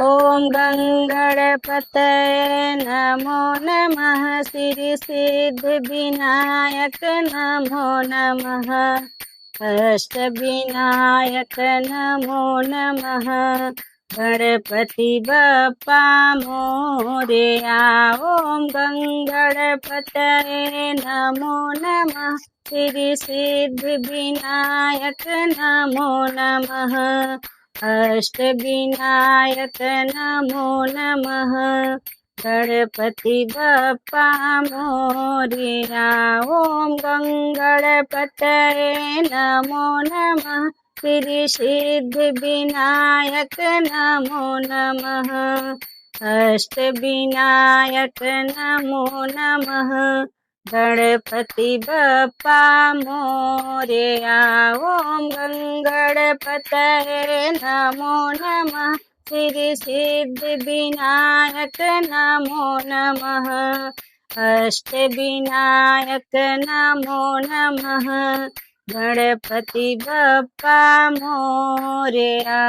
ओम गंगणपतये नमो नमः। सिद्धि सिद्धि विनायक नमो नमः। अष्ट विनायक नमो नमः। गणपति बप्पा मोरया। ओम गंगणपतये नमो नमः। सिद्धि सिद्धि विनायक नमो नमः। अष्ट विनायक नमो नमः। गणपति बप्पा मोरया। ओम गंगणपतये नमो नमः। सिद्धि सिद्धि विनायक नमो नमः। अष्ट विनायक नमो नमः। गणपति बप्पा मोरया। ओम गंगणपतये नमो नमः। सिद्धि सिद्धि विनायक नमो नमः। अष्ट विनायक नमो नमः। गणपति बप्पा मोरया।